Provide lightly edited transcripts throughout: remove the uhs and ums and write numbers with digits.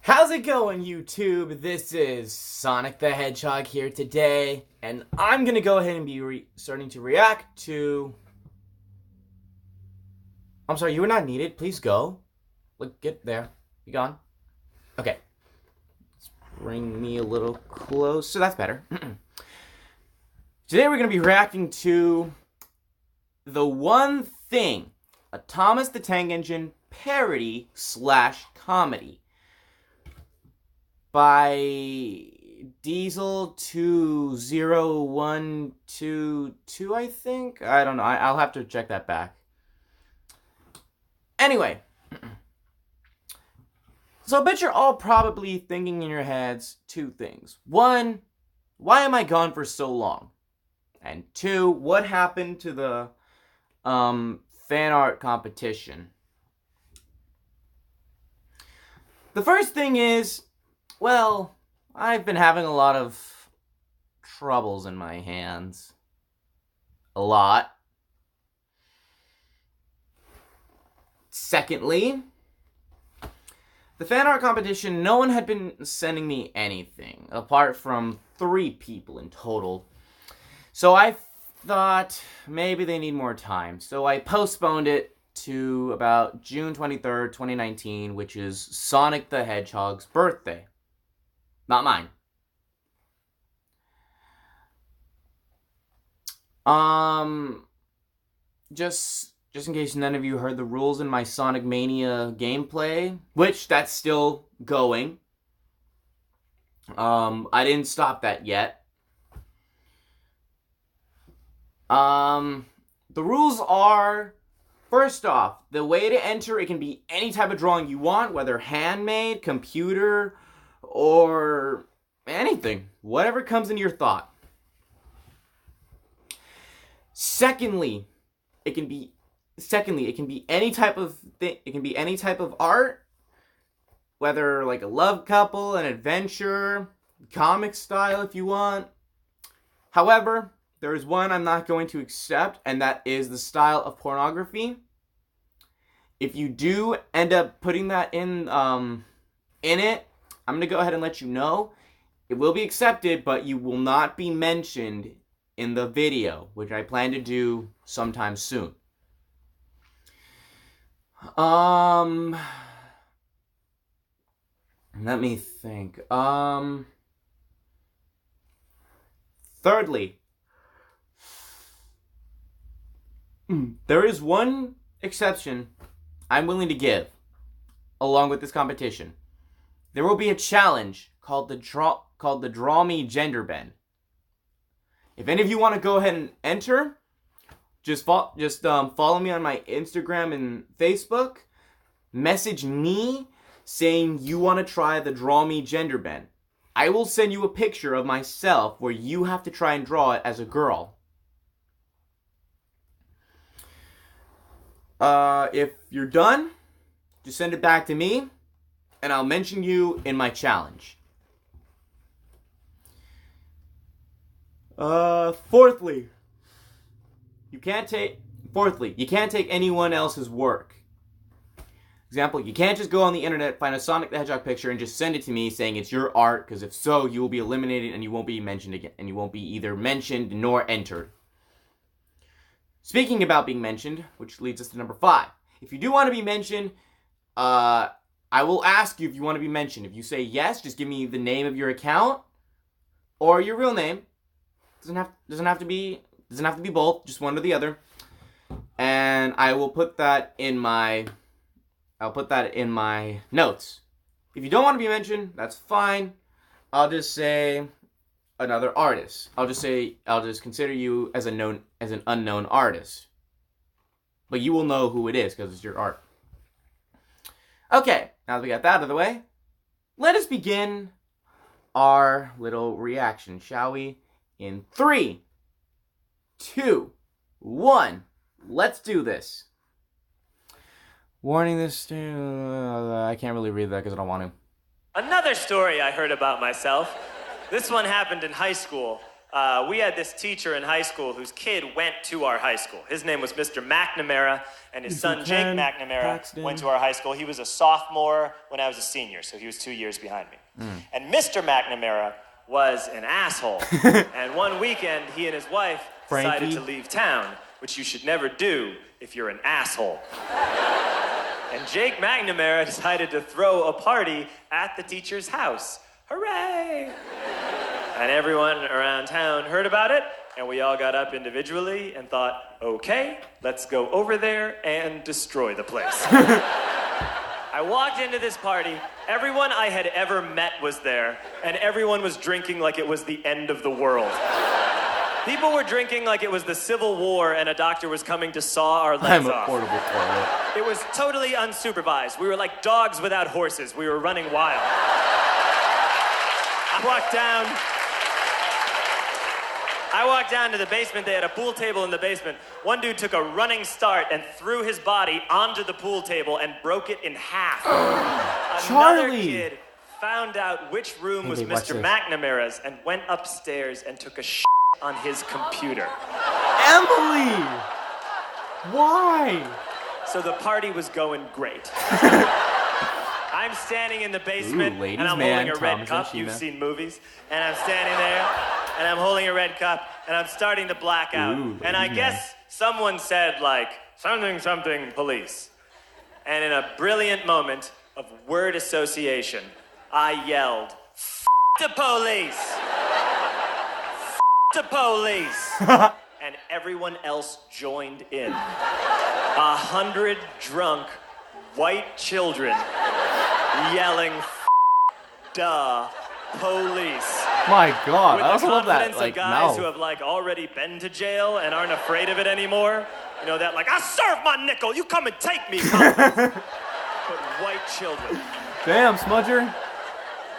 How's it going, YouTube? This is Sonic the Hedgehog here today, and I'm gonna go ahead and be starting to react to... I'm sorry, you were not needed. Please go. Look, get there. You gone? Okay. Let's bring me a little closer. That's better. Today we're gonna be reacting to The One Thing, a Thomas the Tank Engine parody slash comedy by Diesel20122, I think? I don't know. I'll have to check that back. Anyway. So I bet you're all probably thinking in your heads two things. One, why am I gone for so long? And two, what happened to the fan art competition? The first thing is, well, I've been having a lot of troubles in my hands. A lot. Secondly, the fan art competition, no one had been sending me anything, apart from 3 people in total. So I thought maybe they need more time. So I postponed it to about June 23rd, 2019, which is Sonic the Hedgehog's birthday. Not mine. Just in case none of you heard the rules in my Sonic Mania gameplay, which that's still going. I didn't stop that yet. The rules are, first off, the way to enter, it can be any type of drawing you want, whether handmade, computer, or anything. Whatever comes into your thought. Secondly, it can be any type of thing. It can be any type of art, whether like a love couple, an adventure, comic style if you want. However, there is one I'm not going to accept, and that is the style of pornography. If you do end up putting that in it, I'm gonna go ahead and let you know. It will be accepted, but you will not be mentioned in the video, which I plan to do sometime soon. Let me think. Thirdly, there is one exception I'm willing to give along with this competition. There will be a challenge called the Draw Me Gender Bend. If any of you want to go ahead and enter, just follow me on my Instagram and Facebook. Message me saying you want to try the Draw Me Gender Bend. I will send you a picture of myself where you have to try and draw it as a girl. If you're done, just send it back to me, and I'll mention you in my challenge. Fourthly, you can't take anyone else's work. Example, you can't just go on the internet, find a Sonic the Hedgehog picture, and just send it to me saying it's your art, because if so, you will be eliminated and you won't be mentioned again, and you won't be either mentioned nor entered. Speaking about being mentioned, which leads us to number 5. If you do want to be mentioned, I will ask you if you want to be mentioned. If you say yes, just give me the name of your account or your real name. Doesn't have to be both, just one or the other. And I will put that in my notes. If you don't want to be mentioned, that's fine. I'll just say another artist. I'll just consider you as an unknown artist. But you will know who it is because it's your art. Okay, now that we got that out of the way, let us begin our little reaction, shall we? In 3, 2, 1, let's do this. Warning this, I can't really read that because I don't want to. Another story I heard about myself. This one happened in high school. We had this teacher in high school whose kid went to our high school. His name was Mr. McNamara, and his son Jake McNamara went to our high school. He was a sophomore when I was a senior, so he was 2 years behind me. And Mr. McNamara was an asshole. And one weekend, he and his wife decided to leave town, which you should never do if you're an asshole. And Jake McNamara decided to throw a party at the teacher's house. Hooray! And everyone around town heard about it, and we all got up individually and thought, okay, let's go over there and destroy the place. I walked into this party, everyone I had ever met was there, and everyone was drinking like it was the end of the world. People were drinking like it was the Civil War and a doctor was coming to saw our legs off. I'm a portable toilet. It was totally unsupervised. We were like dogs without horses. We were running wild. I walked down to the basement. They had a pool table in the basement. One dude took a running start and threw his body onto the pool table and broke it in half. Another kid found out which room was Mr. McNamara's and went upstairs and took a shit on his computer. Emily! Why? So the party was going great. I'm standing in the basement, and I'm holding a red cup. You've seen movies. And I'm standing there, and I'm holding a red cup, and I'm starting to black out. And I guess someone said, like, something police. And in a brilliant moment of word association, I yelled, F*** the police! F*** the police! And everyone else joined in. 100 drunk white children yelling, "Duh, police." My God, with I also love that. With the confidence of guys who have like already been to jail and aren't afraid of it anymore. You know that like, I serve my nickel, you come and take me. But white children. Damn, Smudger.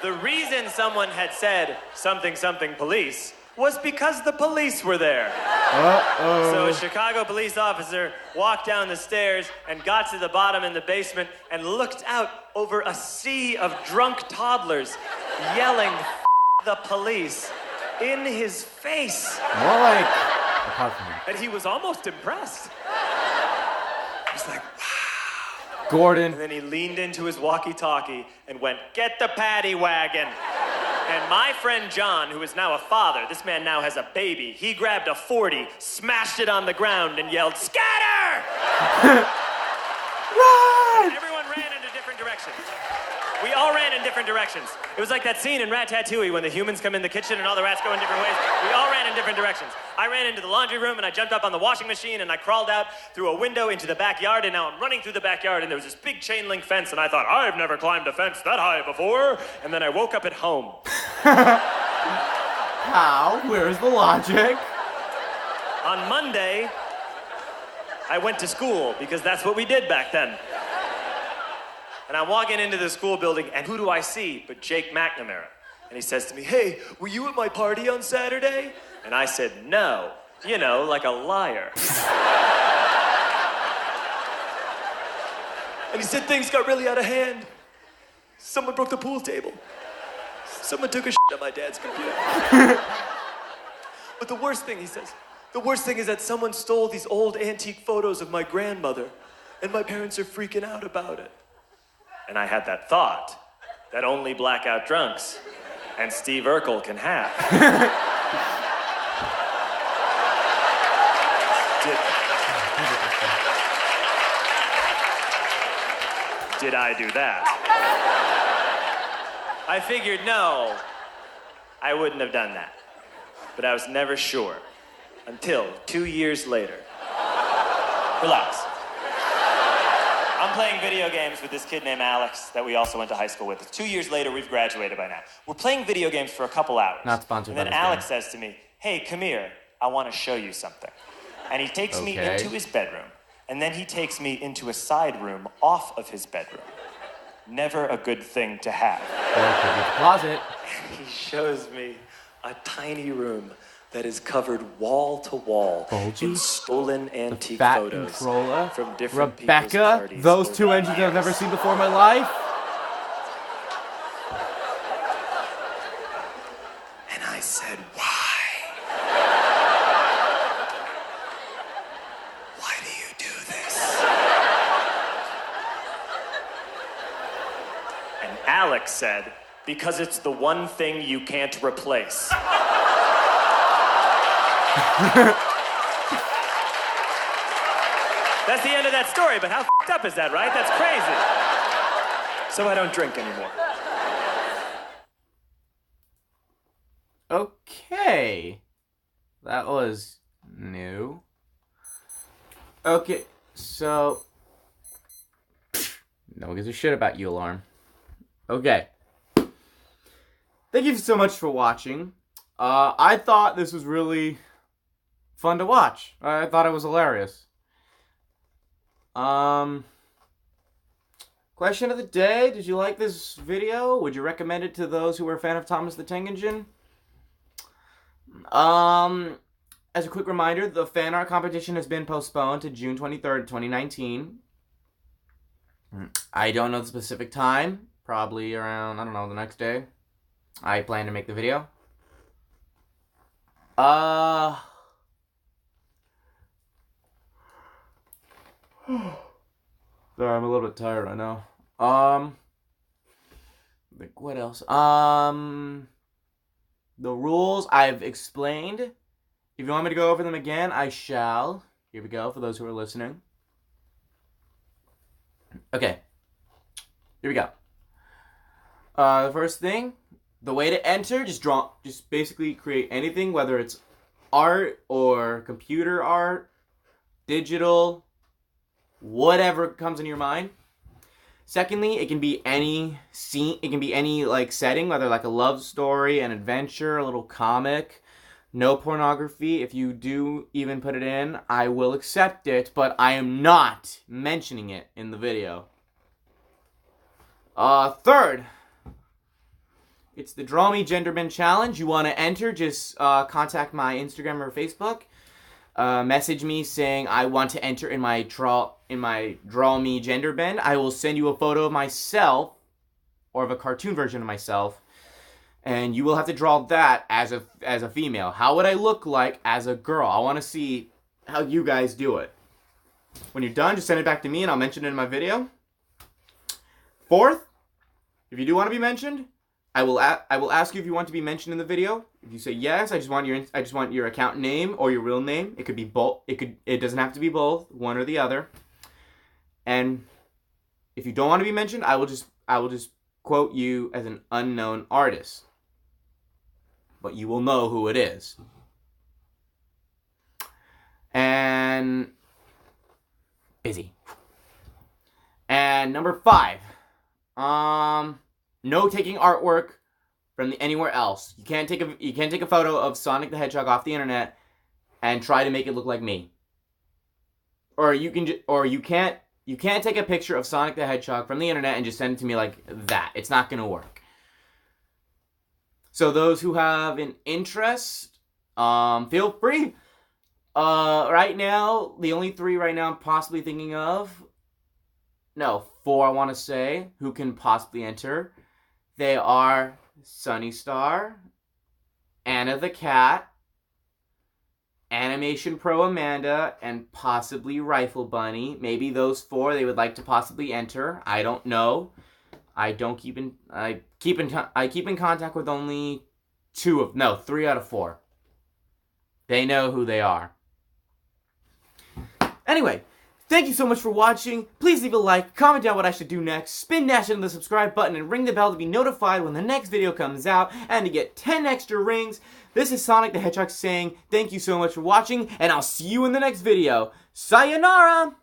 The reason someone had said something police was because the police were there. Uh-oh. So a Chicago police officer walked down the stairs and got to the bottom in the basement and looked out over a sea of drunk toddlers yelling the police in his face. More like and he was almost impressed. He was like, wow. Gordon. And then he leaned into his walkie-talkie and went, "Get the paddy wagon." And my friend John, who is now a father, this man now has a baby, he grabbed a 40, smashed it on the ground, and yelled, "Scatter!" Run! And everyone ran into different directions. We all ran in different directions. It was like that scene in Ratatouille when the humans come in the kitchen and all the rats go in different ways. We all ran in different directions. I ran into the laundry room and I jumped up on the washing machine and I crawled out through a window into the backyard, and now I'm running through the backyard and there was this big chain link fence and I thought, I've never climbed a fence that high before. And then I woke up at home. How? Where's the logic? On Monday, I went to school because that's what we did back then. And I'm walking into the school building, and who do I see but Jake McNamara? And he says to me, "Hey, were you at my party on Saturday?" And I said, "No." You know, like a liar. And he said, "Things got really out of hand. Someone broke the pool table. Someone took a shit on my dad's computer." But the worst thing, he says, the worst thing is that someone stole these old antique photos of my grandmother, and my parents are freaking out about it. And I had that thought that only blackout drunks and Steve Urkel can have. Did I do that? I figured, no, I wouldn't have done that. But I was never sure until 2 years later. Relax. I'm playing video games with this kid named Alex that we also went to high school with. 2 years later, we've graduated by now. We're playing video games for a couple hours. Not sponsored by And then Alex says to me, "Hey, come here. I want to show you something." And he takes me into his bedroom. And then he takes me into a side room off of his bedroom. Never a good thing to have. Closet. He shows me a tiny room that is covered wall to wall in stolen antique photos from different people's parties. Those two engines I've never seen before in my life. And I said, "Why?" And Alex said, because it's the one thing you can't replace. That's the end of that story, but how f***ed up is that, right? That's crazy. So I don't drink anymore. Okay. That was new. Okay, so... no one gives a shit about you, Alarm. Okay. Thank you so much for watching. I thought this was really fun to watch. I thought it was hilarious. Question of the day. Did you like this video? Would you recommend it to those who were a fan of Thomas the Tank Engine? As a quick reminder, the fan art competition has been postponed to June 23rd, 2019. I don't know the specific time. Probably around, I don't know, the next day. I plan to make the video. Sorry, I'm a little bit tired, I know. Like, what else? The rules I've explained. If you want me to go over them again, I shall. Here we go, for those who are listening. Okay. Here we go. The first thing, the way to enter, just basically create anything, whether it's art or computer art, digital, whatever comes in your mind. Secondly, it can be any scene, it can be any like setting, whether like a love story, an adventure, a little comic. No pornography. If you do even put it in, I will accept it, but I am not mentioning it in the video. Third, it's the Draw Me Genderbend Challenge. You want to enter, just contact my Instagram or Facebook. Message me saying I want to enter in my Draw Me Genderbend. I will send you a photo of myself, or of a cartoon version of myself, and you will have to draw that as a female. How would I look like as a girl? I want to see how you guys do it. When you're done, just send it back to me and I'll mention it in my video. Fourth, if you do want to be mentioned, I will ask you if you want to be mentioned in the video. If you say yes, I just want your account name or your real name. It could be both. It doesn't have to be both, one or the other. And if you don't want to be mentioned, I will just quote you as an unknown artist. But you will know who it is. And busy. And number 5. No taking artwork from anywhere else. You can't take a photo of Sonic the Hedgehog off the internet and try to make it look like me. Or you can't take a picture of Sonic the Hedgehog from the internet and just send it to me like that. It's not gonna work. So those who have an interest, feel free. Right now, the only 3 right now I'm possibly thinking of, no, 4 I want to say, who can possibly enter. They are Sunny Star, Anna the Cat, Animation Pro Amanda, and possibly Rifle Bunny. Maybe those 4 they would like to possibly enter. I don't know. I keep in contact with only 3 out of 4. They know who they are. Anyway, thank you so much for watching. Please leave a like, comment down what I should do next, spin dash into the subscribe button, and ring the bell to be notified when the next video comes out, and to get 10 extra rings. This is Sonic the Hedgehog saying thank you so much for watching, and I'll see you in the next video. Sayonara!